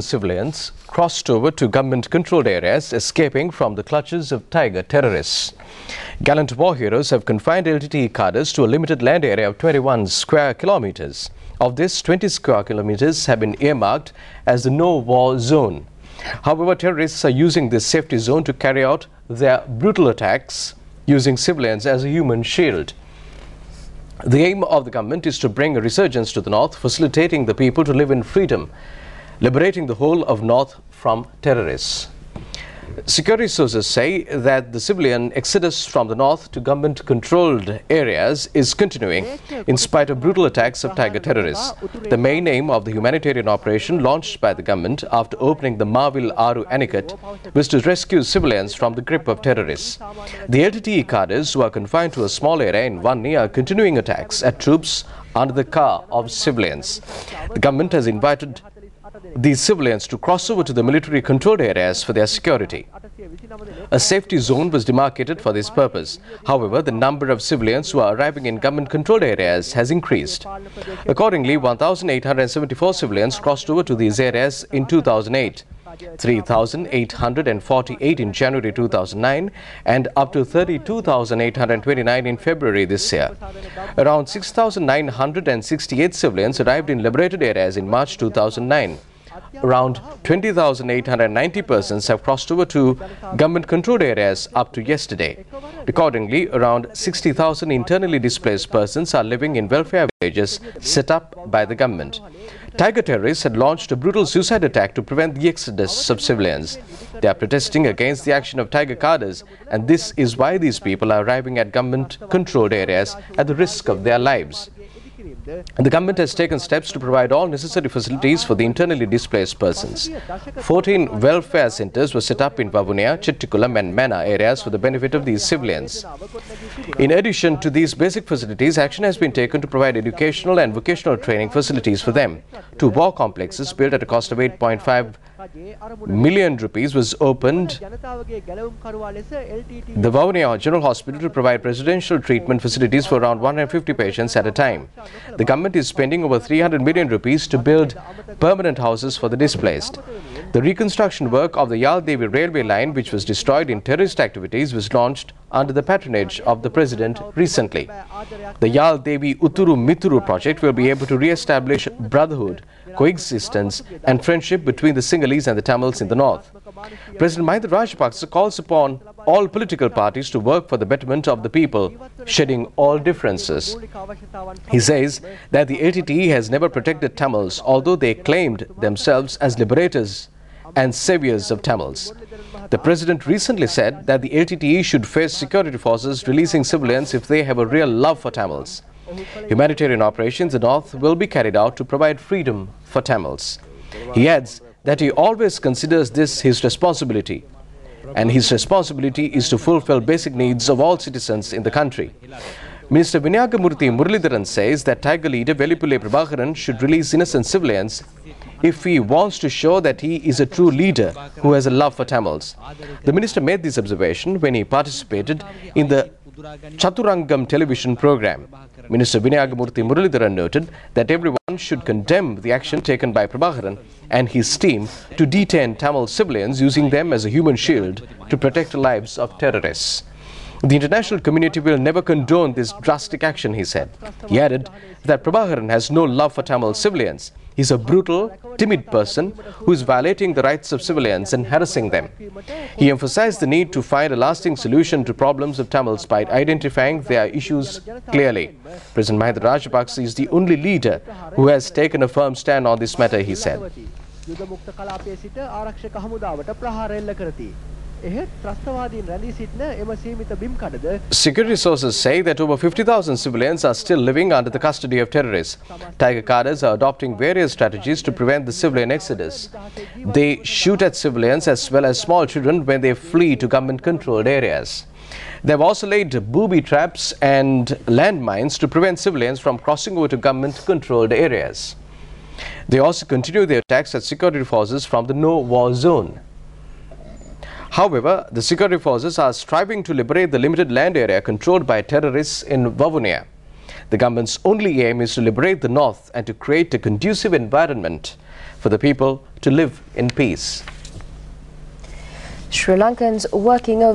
Civilians crossed over to government-controlled areas, escaping from the clutches of Tiger terrorists. Gallant war heroes have confined LTTE cadres to a limited land area of 21 square kilometers. Of this, 20 square kilometers have been earmarked as the no-war zone. However, terrorists are using this safety zone to carry out their brutal attacks, using civilians as a human shield. The aim of the government is to bring a resurgence to the north, facilitating the people to live in freedom, liberating the whole of North from terrorists. Security sources say that the civilian exodus from the north to government-controlled areas is continuing in spite of brutal attacks of Tiger terrorists. The main aim of the humanitarian operation launched by the government after opening the Marvil Aru Anikat was to rescue civilians from the grip of terrorists. The LTTE cadres who are confined to a small area in Vanni are continuing attacks at troops under the car of civilians. The government has invited these civilians to cross over to the military-controlled areas for their security. A safety zone was demarcated for this purpose. However, the number of civilians who are arriving in government-controlled areas has increased. Accordingly, 1,874 civilians crossed over to these areas in 2008, 3,848 in January 2009, and up to 32,829 in February this year. Around 6,968 civilians arrived in liberated areas in March 2009. Around 20,890 persons have crossed over to government-controlled areas up to yesterday. Accordingly, around 60,000 internally displaced persons are living in welfare villages set up by the government. Tiger terrorists had launched a brutal suicide attack to prevent the exodus of civilians. They are protesting against the action of Tiger cadres, and this is why these people are arriving at government-controlled areas at the risk of their lives. The government has taken steps to provide all necessary facilities for the internally displaced persons. 14 welfare centers were set up in Vavunia, Chittikulam and Mana areas for the benefit of these civilians. In addition to these basic facilities, action has been taken to provide educational and vocational training facilities for them. 2 war complexes built at a cost of 8.5 million rupees was opened the Vavunia General Hospital to provide residential treatment facilities for around 150 patients at a time. The government is spending over 300 million rupees to build permanent houses for the displaced. The reconstruction work of the Yal-Devi railway line, which was destroyed in terrorist activities, was launched under the patronage of the President recently. The Yal-Devi Utturu-Mithuru project will be able to re-establish brotherhood, coexistence and friendship between the Sinhalese and the Tamils in the north. President Mahinda Rajapaksa calls upon all political parties to work for the betterment of the people, shedding all differences. He says that the LTTE has never protected Tamils, although they claimed themselves as liberators and saviors of Tamils. The President recently said that the LTTE should face security forces releasing civilians if they have a real love for Tamils. Humanitarian operations in the north will be carried out to provide freedom for Tamils. He adds that he always considers this his responsibility, and his responsibility is to fulfill basic needs of all citizens in the country. Minister Vinayagamurthy Muralidharan says that Tiger leader Velipule Prabhakaran should release innocent civilians if he wants to show that he is a true leader who has a love for Tamils. The minister made this observation when he participated in the Chaturangam television program. Minister Vinayagamurthy Muralidharan noted that everyone should condemn the action taken by Prabhakaran and his team to detain Tamil civilians, using them as a human shield to protect the lives of terrorists. The international community will never condone this drastic action, he said. He added that Prabhakaran has no love for Tamil civilians. He is a brutal, timid person who is violating the rights of civilians and harassing them. He emphasized the need to find a lasting solution to problems of Tamils by identifying their issues clearly. President Mahinda Rajapaksa is the only leader who has taken a firm stand on this matter, he said. Security sources say that over 50,000 civilians are still living under the custody of terrorists. Tiger cadres are adopting various strategies to prevent the civilian exodus. They shoot at civilians as well as small children when they flee to government-controlled areas. They have also laid booby traps and landmines to prevent civilians from crossing over to government-controlled areas. They also continue their attacks at security forces from the no-war zone. However, the security forces are striving to liberate the limited land area controlled by terrorists in Vavunia. The government's only aim is to liberate the north and to create a conducive environment for for the people to live in peace. Sri Lankans working overseas